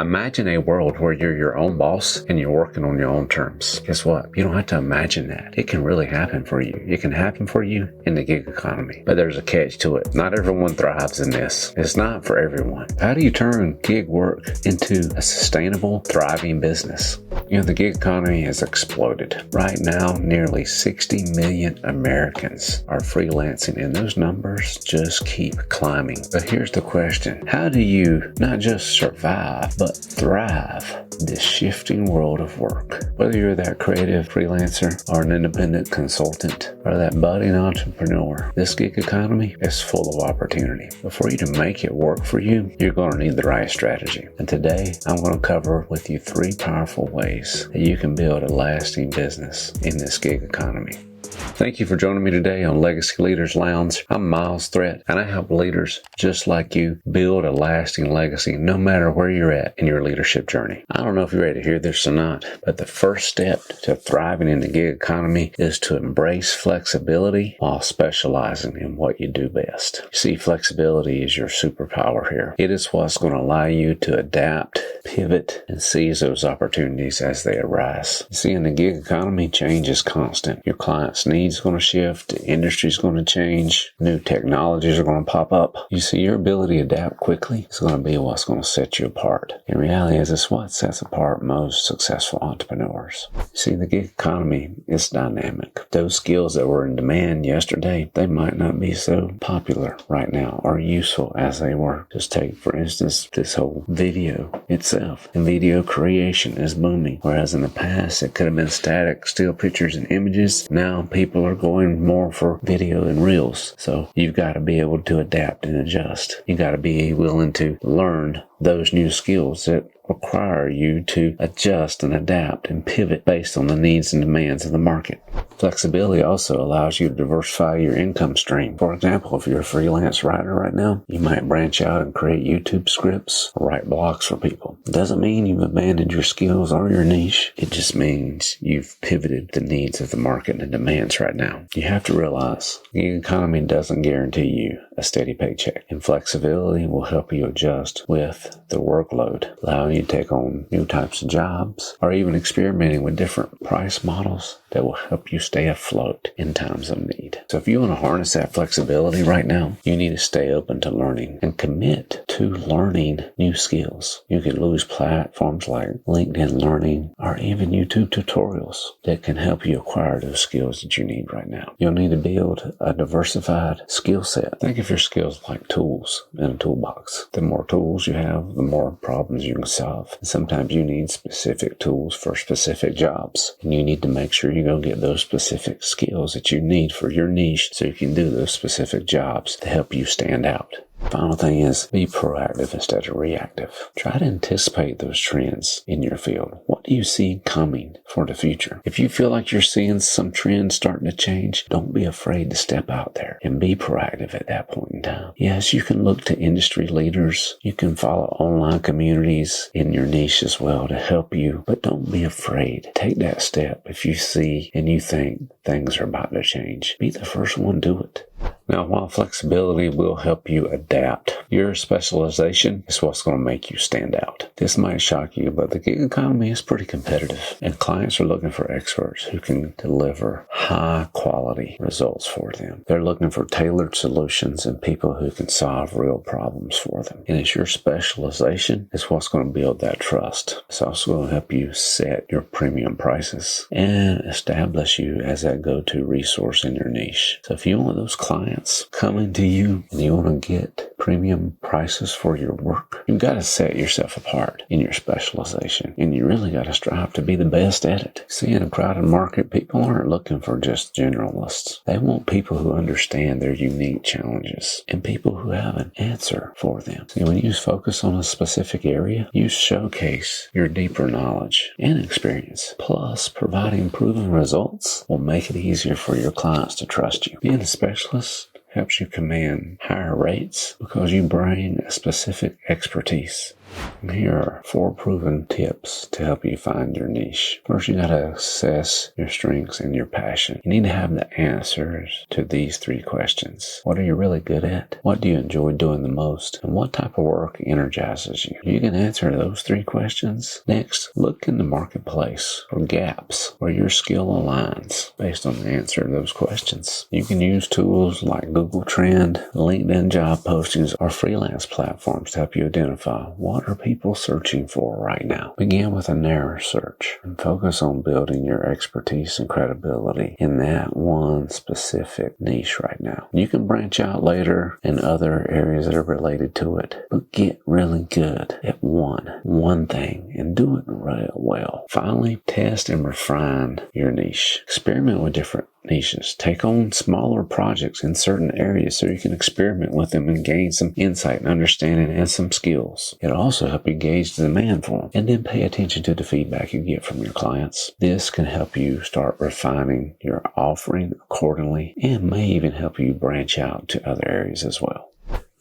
Imagine a world where you're your own boss and you're working on your own terms. Guess what? You don't have to imagine that. It can really happen for you. It can happen for you in the gig economy. But there's a catch to it. Not everyone thrives in this. It's not for everyone. How do you turn gig work into a sustainable, thriving business? The gig economy has exploded. Right now, nearly 60 million Americans are freelancing, and those numbers just keep climbing. But here's the question. How do you not just survive, but thrive this shifting world of work? Whether you're that creative freelancer or an independent consultant or that budding entrepreneur, this gig economy is full of opportunity. But for you to make it work for you, you're going to need the right strategy. And today, I'm going to cover with you 3 powerful ways that you can build a lasting business in this gig economy. Thank you for joining me today on Legacy Leaders Lounge. I'm Miles Threat, and I help leaders just like you build a lasting legacy no matter where you're at in your leadership journey. I don't know if you're ready to hear this or not, but the first step to thriving in the gig economy is to embrace flexibility while specializing in what you do best. You see, flexibility is your superpower here. It is what's going to allow you to adapt, pivot, and seize those opportunities as they arise. You see, in the gig economy, change is constant. Your clients' needs are going to shift, the industry is going to change, new technologies are going to pop up. You see, your ability to adapt quickly is going to be what's going to set you apart. In reality, it's what sets apart most successful entrepreneurs. You see, the gig economy is dynamic. Those skills that were in demand yesterday, they might not be so popular right now or useful as they were. Just take, for instance, this whole video itself. And video creation is booming. Whereas in the past, it could have been static, still pictures and images. Now people are going more for video and reels. So you've got to be able to adapt and adjust. You got to be willing to learn those new skills that require you to adjust and adapt and pivot based on the needs and demands of the market. Flexibility also allows you to diversify your income stream. For example, if you're a freelance writer right now, you might branch out and create YouTube scripts or write blogs for people. It doesn't mean you've abandoned your skills or your niche. It just means you've pivoted the needs of the market and the demands right now. You have to realize the economy doesn't guarantee you a steady paycheck, and flexibility will help you adjust with the workload, allowing you to take on new types of jobs or even experimenting with different price models that will help you stay afloat in times of need. So if you want to harness that flexibility right now, you need to stay open to learning and commit to learning new skills. You can use platforms like LinkedIn Learning or even YouTube tutorials that can help you acquire those skills that you need right now. You'll need to build a diversified skill set. Think of your skills like tools in a toolbox. The more tools you have, the more problems you can solve. And sometimes you need specific tools for specific jobs, and you need to make sure you go get those specific skills that you need for your niche so you can do those specific jobs to help you stand out. Final thing is be proactive instead of reactive. Try to anticipate those trends in your field. What do you see coming for the future? If you feel like you're seeing some trends starting to change, don't be afraid to step out there and be proactive at that point in time. Yes, you can look to industry leaders. You can follow online communities in your niche as well to help you, but don't be afraid. Take that step if you see and you think things are about to change. Be the first one to do it. Now, while flexibility will help you adapt, your specialization is what's going to make you stand out. This might shock you, but the gig economy is pretty competitive, and clients are looking for experts who can deliver high-quality results for them. They're looking for tailored solutions and people who can solve real problems for them. And it's your specialization is what's going to build that trust. It's also going to help you set your premium prices and establish you as that go-to resource in your niche. So if you want those clients coming to you and you want to get premium prices for your work, you've got to set yourself apart in your specialization, and you really got to strive to be the best at it. See, in a crowded market, people aren't looking for just generalists. They want people who understand their unique challenges and people who have an answer for them. See, when you focus on a specific area, you showcase your deeper knowledge and experience. Plus, providing proven results will make it easier for your clients to trust you. Being a specialist helps you command higher rates because you bring a specific expertise. And here are 4 proven tips to help you find your niche. First, you got to assess your strengths and your passion. You need to have the answers to these 3 questions. What are you really good at? What do you enjoy doing the most? And what type of work energizes you? You can answer those 3 questions. Next, look in the marketplace for gaps where your skill aligns based on the answer to those questions. You can use tools like Google Trend, LinkedIn job postings, or freelance platforms to help you identify what are people searching for right now. Begin with a narrow search and focus on building your expertise and credibility in that one specific niche right now. You can branch out later in other areas that are related to it, but get really good at one thing and do it real well. Finally, test and refine your niche. Experiment with different niches. Take on smaller projects in certain areas so you can experiment with them and gain some insight and understanding and some skills. It'll also help you gauge the demand for them, and then pay attention to the feedback you get from your clients. This can help you start refining your offering accordingly and may even help you branch out to other areas as well.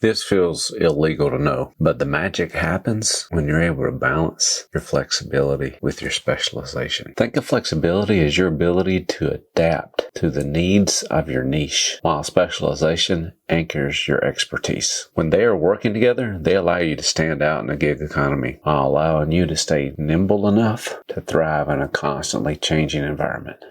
This feels illegal to know, but the magic happens when you're able to balance your flexibility with your specialization. Think of flexibility as your ability to adapt to the needs of your niche, while specialization anchors your expertise. When they are working together, they allow you to stand out in the gig economy while allowing you to stay nimble enough to thrive in a constantly changing environment.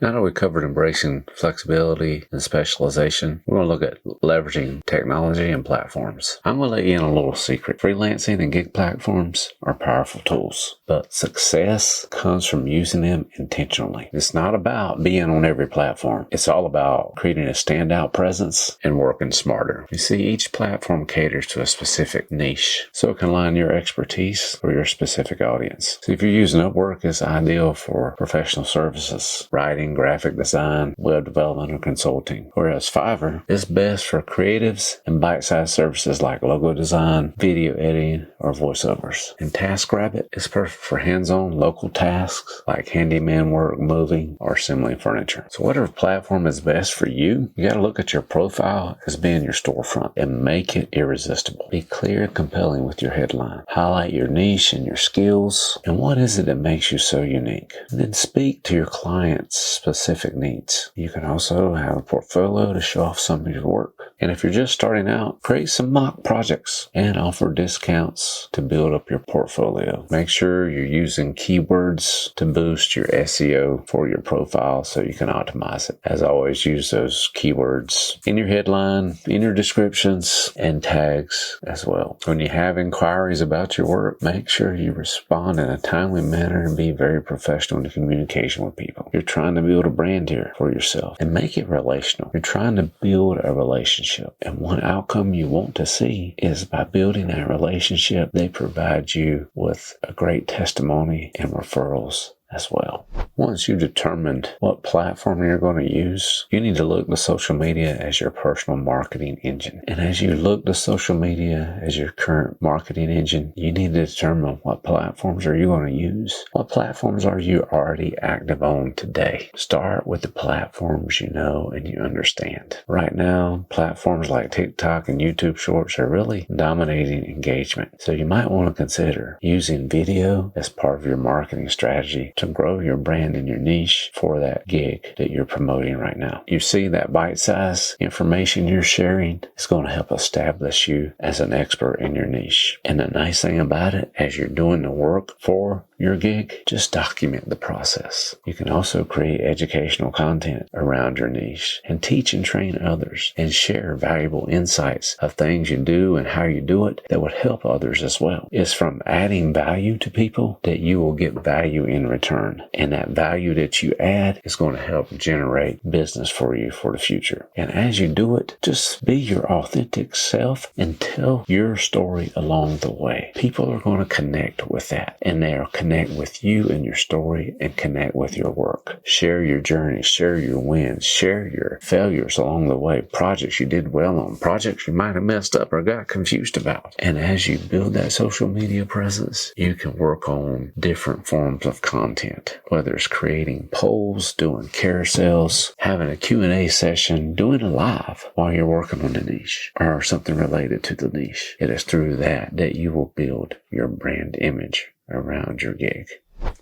Now that we covered embracing flexibility and specialization, we're going to look at leveraging technology and platforms. I'm going to let you in a little secret. Freelancing and gig platforms are powerful tools, but success comes from using them intentionally. It's not about being on every platform. It's all about creating a standout presence and working smarter. You see, each platform caters to a specific niche, so it can align your expertise for your specific audience. So if you're using Upwork, it's ideal for professional services, writing, graphic design, web development, or consulting. Whereas Fiverr is best for creatives and bite-sized services like logo design, video editing, or voiceovers. And TaskRabbit is perfect for hands-on local tasks like handyman work, moving, or assembling furniture. So whatever platform is best for you, you got to look at your profile as being your storefront and make it irresistible. Be clear and compelling with your headline. Highlight your niche and your skills, and what is it that makes you so unique. And then speak to your clients' specific needs. You can also have a portfolio to show off some of your work. And if you're just starting out, create some mock projects and offer discounts to build up your portfolio. Make sure you're using keywords to boost your SEO for your profile so you can optimize it. As always, use those keywords in your headline, in your descriptions, and tags as well. When you have inquiries about your work, make sure you respond in a timely manner and be very professional in the communication with people. You're trying to build a brand here for yourself and make it relational. You're trying to build a relationship, and one outcome you want to see is by building that relationship, they provide you with a great testimony and referrals as well. Once you've determined what platform you're going to use, you need to look to social media as your personal marketing engine. And as you look to social media as your current marketing engine, you need to determine what platforms are you going to use. What platforms are you already active on today? Start with the platforms you know and you understand. Right now, platforms like TikTok and YouTube Shorts are really dominating engagement. So you might want to consider using video as part of your marketing strategy to grow your brand and your niche for that gig that you're promoting right now. You see, that bite-sized information you're sharing is going to help establish you as an expert in your niche. And the nice thing about it, as you're doing the work for your gig, just document the process. You can also create educational content around your niche and teach and train others and share valuable insights of things you do and how you do it that would help others as well. It's from adding value to people that you will get value in return. And that value that you add is going to help generate business for you for the future. And as you do it, just be your authentic self and tell your story along the way. People are going to connect with that, and they are connecting connect with you and your story and connect with your work. Share your journey, share your wins, share your failures along the way, projects you did well on, projects you might have messed up or got confused about. And as you build that social media presence, you can work on different forms of content, whether it's creating polls, doing carousels, having a Q&A session, doing a live while you're working on the niche or something related to the niche. It is through that you will build your brand image around your gig.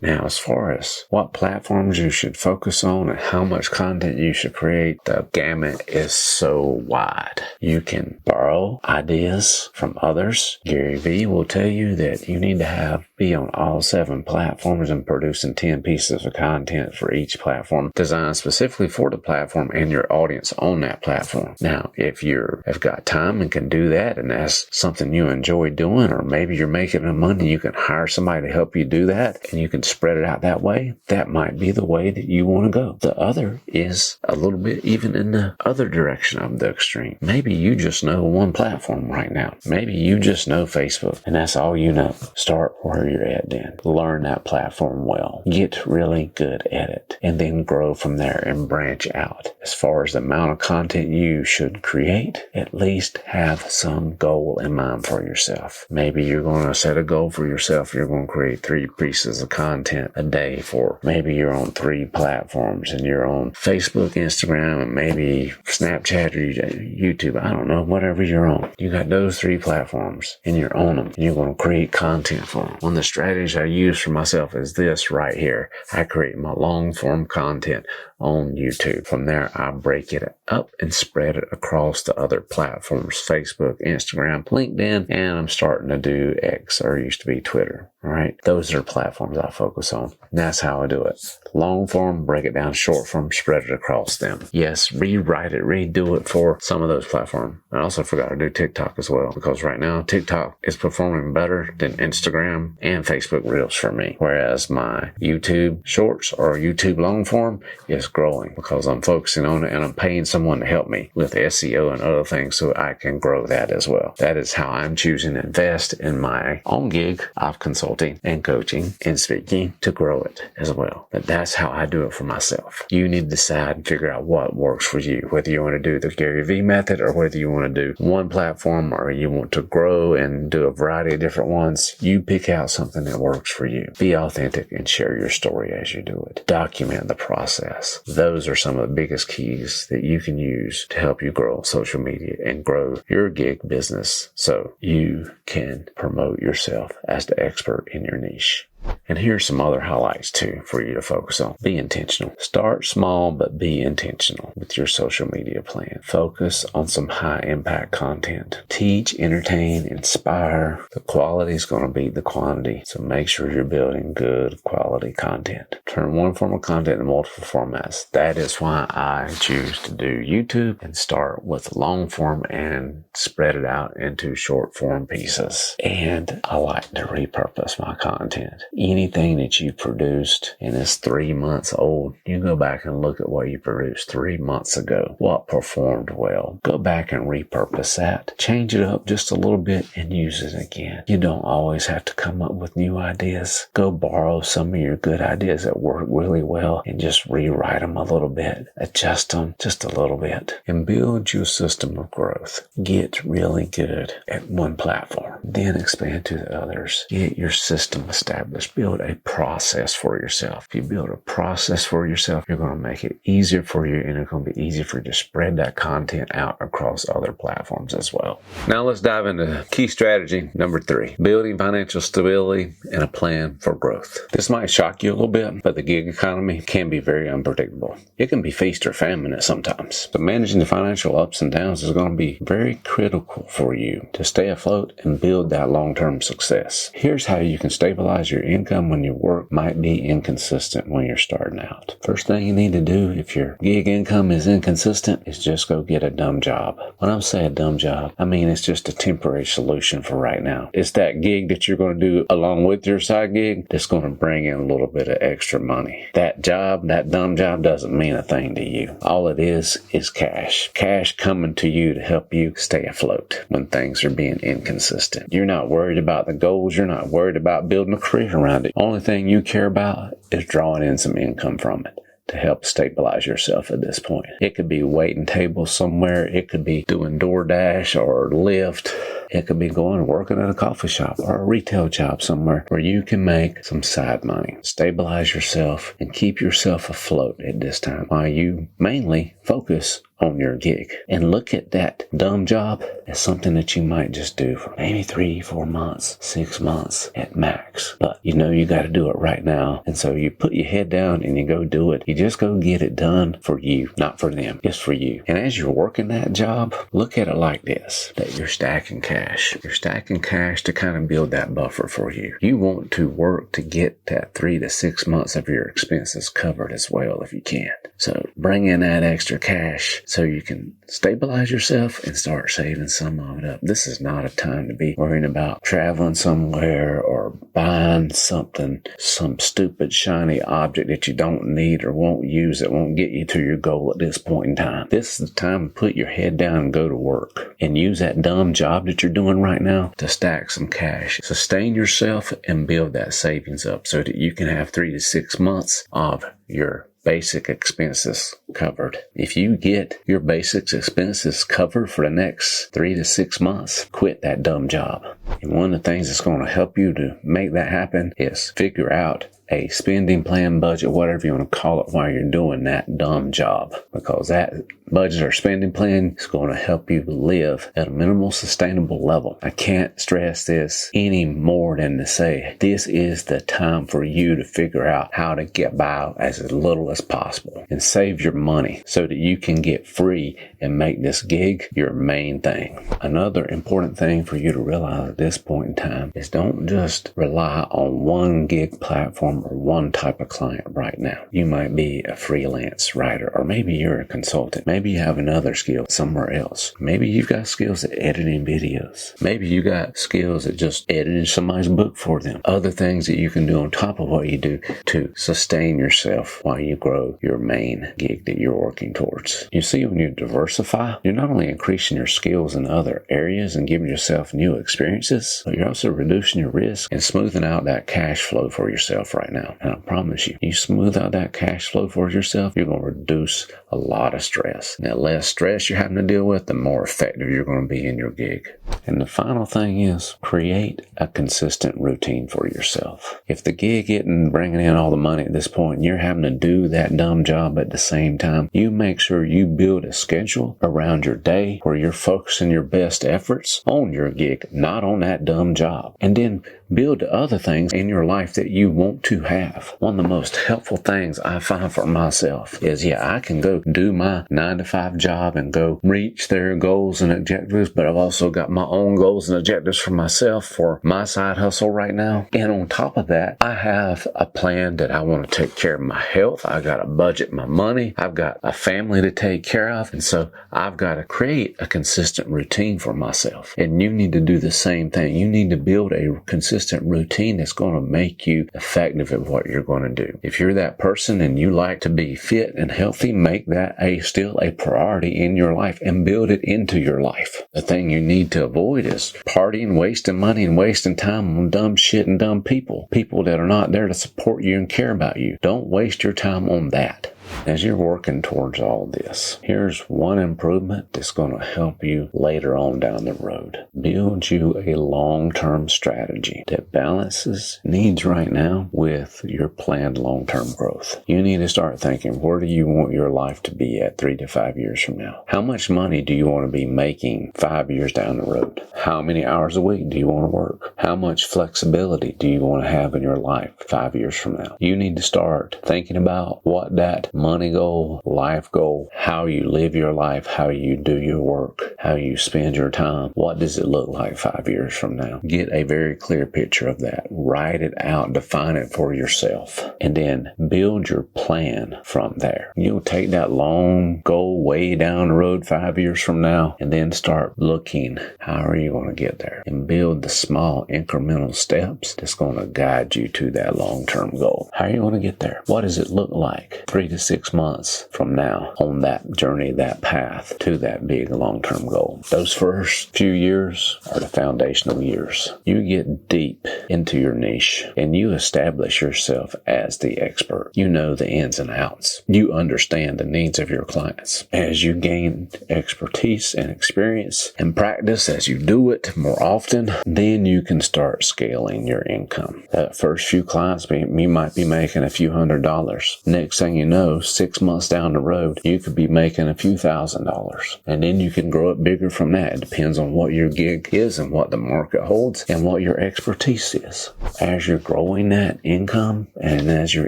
Now, as far as what platforms you should focus on and how much content you should create, the gamut is so wide. You can borrow ideas from others. Gary Vee will tell you that you need to be on all 7 platforms and producing 10 pieces of content for each platform designed specifically for the platform and your audience on that platform. Now, if you have got time and can do that and that's something you enjoy doing, or maybe you're making the money, you can hire somebody to help you do that and you can spread it out that way, that might be the way that you want to go. The other is a little bit even in the other direction of the extreme. Maybe you just know one platform right now. Maybe you just know Facebook and that's all you know. Start where you're at then. Learn that platform well. Get really good at it and then grow from there and branch out. As far as the amount of content you should create, at least have some goal in mind for yourself. Maybe you're going to set a goal for yourself. You're going to create 3 pieces of content a day for maybe you're on 3 platforms and you're on Facebook, Instagram, and maybe Snapchat or YouTube. I don't know, whatever you're on. You got those 3 platforms and you're on them and you're going to create content for them. One of the strategies I use for myself is this right here. I create my long form content on YouTube. From there, I break it up and spread it across the other platforms, Facebook, Instagram, LinkedIn, and I'm starting to do X, or used to be Twitter. All right. Those are platforms I focus on. And that's how I do it. Long form, break it down, short form, spread it across them. Yes, rewrite it, redo it for some of those platforms. I also forgot to do TikTok as well, because right now TikTok is performing better than Instagram and Facebook Reels for me. Whereas my YouTube Shorts or YouTube long form is growing because I'm focusing on it and I'm paying someone to help me with SEO and other things so I can grow that as well. That is how I'm choosing to invest in my own gig of consulting and coaching and speaking to grow it as well. But that's how I do it for myself. You need to decide and figure out what works for you, whether you want to do the Gary Vee method or whether you want to do one platform or you want to grow and do a variety of different ones. You pick out something that works for you. Be authentic and share your story as you do it. Document the process. Those are some of the biggest keys that you can use to help you grow social media and grow your gig business so you can promote yourself as the expert in your niche. And here's some other highlights too for you to focus on. Be intentional. Start small, but be intentional with your social media plan. Focus on some high impact content. Teach, entertain, inspire. The quality is going to beat the quantity. So make sure you're building good quality content. Turn one form of content into multiple formats. That is why I choose to do YouTube and start with long form and spread it out into short form pieces. And I like to repurpose my content. Anything that you produced and is 3 months old, you go back and look at what you produced 3 months ago. What performed well? Go back and repurpose that. Change it up just a little bit and use it again. You don't always have to come up with new ideas. Go borrow some of your good ideas that work really well and just rewrite them a little bit. Adjust them just a little bit and build your system of growth. Get really good at one platform, then expand to the others. Get your system established. Build a process for yourself. If you build a process for yourself, you're going to make it easier for you and it's going to be easier for you to spread that content out across other platforms as well. Now let's dive into key strategy number 3, building financial stability and a plan for growth. This might shock you a little bit, but the gig economy can be very unpredictable. It can be feast or famine at sometimes. So managing the financial ups and downs is going to be very critical for you to stay afloat and build that long-term success. Here's how you can stabilize your income when your work might be inconsistent when you're starting out. First thing you need to do if your gig income is inconsistent is just go get a dumb job. When I'm saying a dumb job, I mean it's just a temporary solution for right now. It's that gig that you're going to do along with your side gig that's going to bring in a little bit of extra money. That job, that dumb job doesn't mean a thing to you. All it is cash. Cash coming to you to help you stay afloat when things are being inconsistent. You're not worried about the goals. You're not worried about building a career around The only thing you care about is drawing in some income from it to help stabilize yourself at this point. It could be waiting tables somewhere. It could be doing DoorDash or Lyft. It could be going working at a coffee shop or a retail job somewhere where you can make some side money. Stabilize yourself and keep yourself afloat at this time while you mainly focus on your gig. And look at that dumb job as something that you might just do for maybe 3-4 months, 6 months at max. But you know you got to do it right now. And so you put your head down and you go do it. You just go get it done for you, not for them, just for you. And as you're working that job, look at it like this, that you're stacking cash. You're stacking cash to kind of build that buffer for you. You want to work to get that 3 to 6 months of your expenses covered as well if you can. So bring in that extra cash so you can stabilize yourself and start saving some of it up. This is not a time to be worrying about traveling somewhere or buying something, some stupid shiny object that you don't need or won't use, that won't get you to your goal at this point in time. This is the time to put your head down and go to work and use that dumb job that you're doing right now to stack some cash. Sustain yourself and build that savings up so that you can have 3 to 6 months of your basic expenses covered. If you get your basic expenses covered for the next 3 to 6 months, quit that dumb job. And one of the things that's going to help you to make that happen is figure out a spending plan, budget, whatever you want to call it, while you're doing that dumb job. Because that budget or spending plan is going to help you live at a minimal sustainable level. I can't stress this any more than to say this is the time for you to figure out how to get by as little as possible and save your money so that you can get free and make this gig your main thing. Another important thing for you to realize at this point in time is don't just rely on one gig platform or one type of client right now. You might be a freelance writer, or maybe you're a consultant. Maybe you have another skill somewhere else. Maybe you've got skills at editing videos. Maybe you got skills at just editing somebody's book for them. Other things that you can do on top of what you do to sustain yourself while you grow your main gig that you're working towards. You see, when you diversify, you're not only increasing your skills in other areas and giving yourself new experiences, but you're also reducing your risk and smoothing out that cash flow for yourself right now. And I promise you smooth out that cash flow for yourself, you're going to reduce a lot of stress. And the less stress you're having to deal with, the more effective you're going to be in your gig. And the final thing is create a consistent routine for yourself. If the gig isn't bringing in all the money at this point, and you're having to do that dumb job at the same time, you make sure you build a schedule around your day where you're focusing your best efforts on your gig, not on that dumb job. And then build other things in your life that you want to have. One of the most helpful things I find for myself is, I can go do my 9-to-5 job and go reach their goals and objectives, but I've also got my own goals and objectives for myself for my side hustle right now. And on top of that, I have a plan that I want to take care of my health. I got to budget my money. I've got a family to take care of. And so I've got to create a consistent routine for myself. And you need to do the same thing. You need to build a consistent routine that's going to make you effective at what you're going to do. If you're that person and you like to be fit and healthy, make that still a priority in your life and build it into your life. The thing you need to avoid is partying, wasting money, and wasting time on dumb shit and dumb people. People that are not there to support you and care about you. Don't waste your time on that. As you're working towards all this, here's one improvement that's going to help you later on down the road. Build you a long-term strategy that balances needs right now with your planned long-term growth. You need to start thinking, where do you want your life to be at 3 to 5 years from now? How much money do you want to be making 5 years down the road? How many hours a week do you want to work? How much flexibility do you want to have in your life 5 years from now? You need to start thinking about what that money goal, life goal, how you live your life, how you do your work, how you spend your time. What does it look like 5 years from now? Get a very clear picture of that. Write it out, define it for yourself, and then build your plan from there. You'll take that long goal way down the road 5 years from now, and then start looking, how are you going to get there? And build the small incremental steps that's going to guide you to that long-term goal. How are you going to get there? What does it look like 3 to 6 months from now on that journey, that path to that big long-term goal. Those first few years are the foundational years. You get deep into your niche and you establish yourself as the expert. You know the ins and outs. You understand the needs of your clients. As you gain expertise and experience and practice, as you do it more often, then you can start scaling your income. That first few clients, you might be making a few $100s. Next thing you know, 6 months down the road, you could be making a few $1,000s. And then you can grow it bigger from that. It depends on what your gig is and what the market holds and what your expertise is. As you're growing that income and as your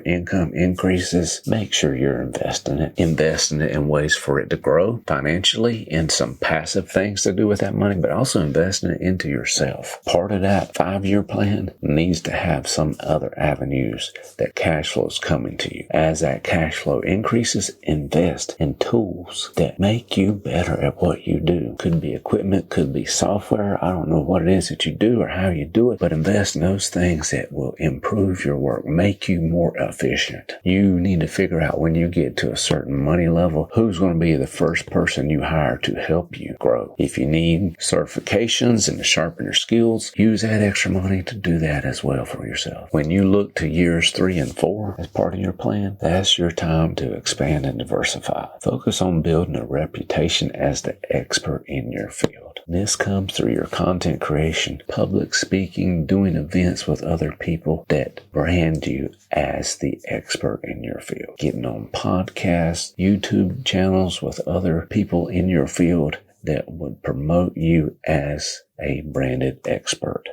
income increases, make sure you're investing it. Investing it in ways for it to grow financially in some passive things to do with that money, but also investing it into yourself. Part of that 5-year plan needs to have some other avenues that cash flow is coming to you. As that cash flow increases, invest in tools that make you better at what you do. Could be equipment, could be software. I don't know what it is that you do or how you do it, but invest in those things that will improve your work, make you more efficient. You need to figure out when you get to a certain money level, who's going to be the first person you hire to help you grow. If you need certifications and to sharpen your skills, use that extra money to do that as well for yourself. When you look to years 3 and 4 as part of your plan, that's your time to expand and diversify. Focus on building a reputation as the expert in your field. This comes through your content creation, public speaking, doing events with other people that brand you as the expert in your field. Getting on podcasts, YouTube channels with other people in your field that would promote you as a branded expert.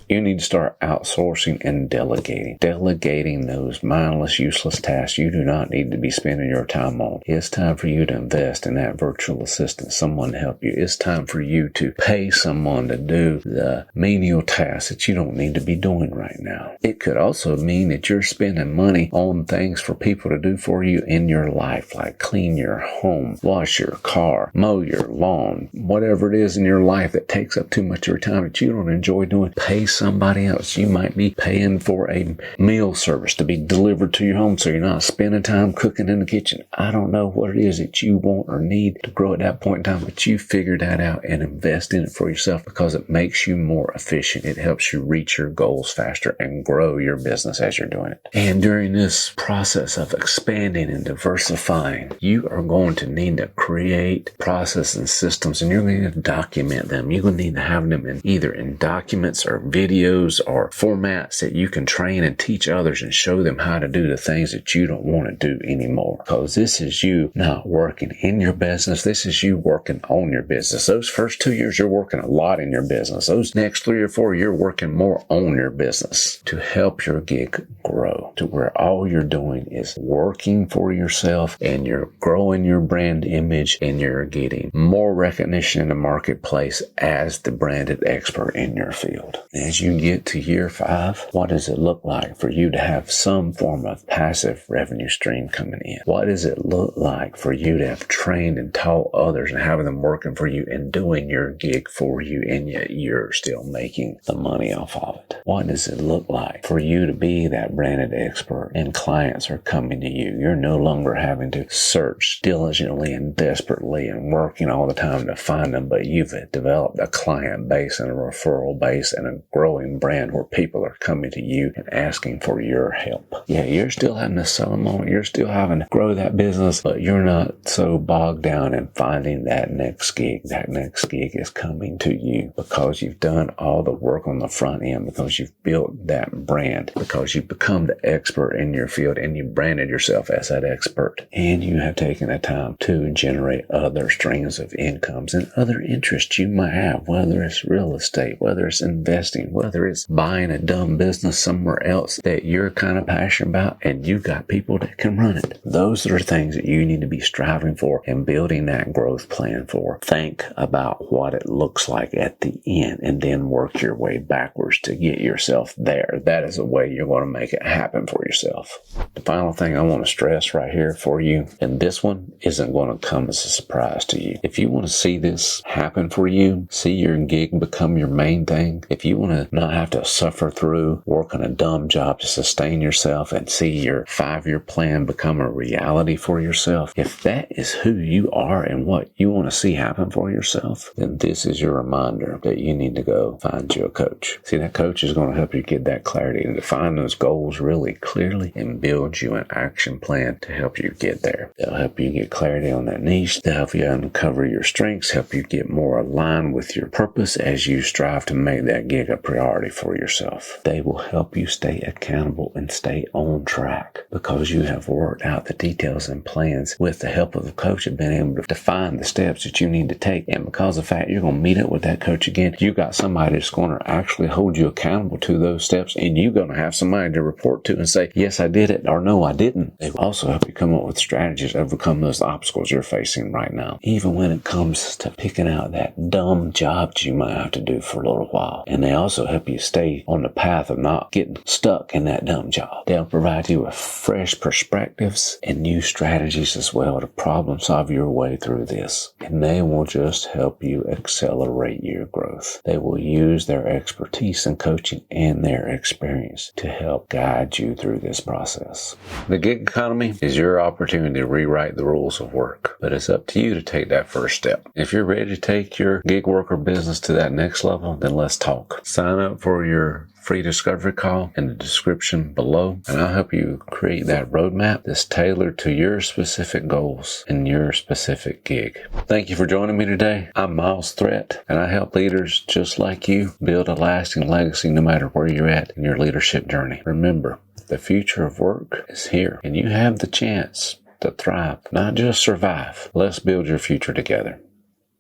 You need to start outsourcing and delegating. Delegating those mindless, useless tasks you do not need to be spending your time on. It's time for you to invest in that virtual assistant, someone to help you. It's time for you to pay someone to do the menial tasks that you don't need to be doing right now. It could also mean that you're spending money on things for people to do for you in your life, like clean your home, wash your car, mow your lawn, whatever it is in your life that takes up too much of your time that you don't enjoy doing. Pay somebody else. You might be paying for a meal service to be delivered to your home so you're not spending time cooking in the kitchen. I don't know what it is that you want or need to grow at that point in time, but you figure that out and invest in it for yourself because it makes you more efficient. It helps you reach your goals faster and grow your business as you're doing it. And during this process of expanding and diversifying, you are going to need to create processes and systems, and you're going to need to document them. You're going to need to have them in either in documents or videos or formats that you can train and teach others and show them how to do the things that you don't want to do anymore. Because this is you not working in your business. This is you working on your business. Those first 2 years, you're working a lot in your business. Those next 3 or 4, you're working more on your business to help your gig grow to where all you're doing is working for yourself and you're growing your brand image and you're getting more recognition in the marketplace as the branded expert in your field. As you get to year 5, what does it look like for you to have some form of passive revenue stream coming in? What does it look like for you to have trained and taught others and having them working for you and doing your gig for you, and yet you're still making the money off of it? What does it look like for you to be that branded expert and clients are coming to you? You're no longer having to search diligently and desperately and working all the time to find them, but you've developed a client base and a referral base and a growing brand where people are coming to you and asking for your help. Yeah, you're still having to sell them on. You're still having to grow that business, but you're not so bogged down in finding that next gig. That next gig is coming to you because you've done all the work on the front end, because you've built that brand, because you've become the expert in your field and you branded yourself as that expert. And you have taken the time to generate other streams of incomes and other interests you might have, whether it's real estate, whether it's investing, whether it's buying a dumb business somewhere else that you're kind of passionate about and you got people that can run it. Those are things that you need to be striving for and building that growth plan for. Think about what it looks like at the end and then work your way backwards to get yourself there. That is a way you're going to make it happen for yourself. The final thing I want to stress right here for you, and this one isn't going to come as a surprise to you. If you want to see this happen for you, see your gig become your main thing, if you you want to not have to suffer through working a dumb job to sustain yourself and see your 5-year plan become a reality for yourself, if that is who you are and what you want to see happen for yourself, then this is your reminder that you need to go find you a coach. See, that coach is going to help you get that clarity and define those goals really clearly and build you an action plan to help you get there. They'll help you get clarity on that niche. They'll help you uncover your strengths, help you get more aligned with your purpose as you strive to make that gig a priority for yourself. They will help you stay accountable and stay on track because you have worked out the details and plans with the help of the coach and been able to define the steps that you need to take. And because of the fact you're going to meet up with that coach again, you got somebody that's going to actually hold you accountable to those steps, and you're going to have somebody to report to and say, yes, I did it, or no, I didn't. They will also help you come up with strategies to overcome those obstacles you're facing right now, even when it comes to picking out that dumb job that you might have to do for a little while. And they also help you stay on the path of not getting stuck in that dumb job. They'll provide you with fresh perspectives and new strategies as well to problem solve your way through this. And they will just help you accelerate your growth. They will use their expertise in coaching and their experience to help guide you through this process. The gig economy is your opportunity to rewrite the rules of work, but it's up to you to take that first step. If you're ready to take your gig worker business to that next level, then let's talk. Sign up for your free discovery call in the description below, and I'll help you create that roadmap that's tailored to your specific goals and your specific gig. Thank you for joining me today. I'm Miles Threat, and I help leaders just like you build a lasting legacy no matter where you're at in your leadership journey. Remember, the future of work is here, and you have the chance to thrive, not just survive. Let's build your future together.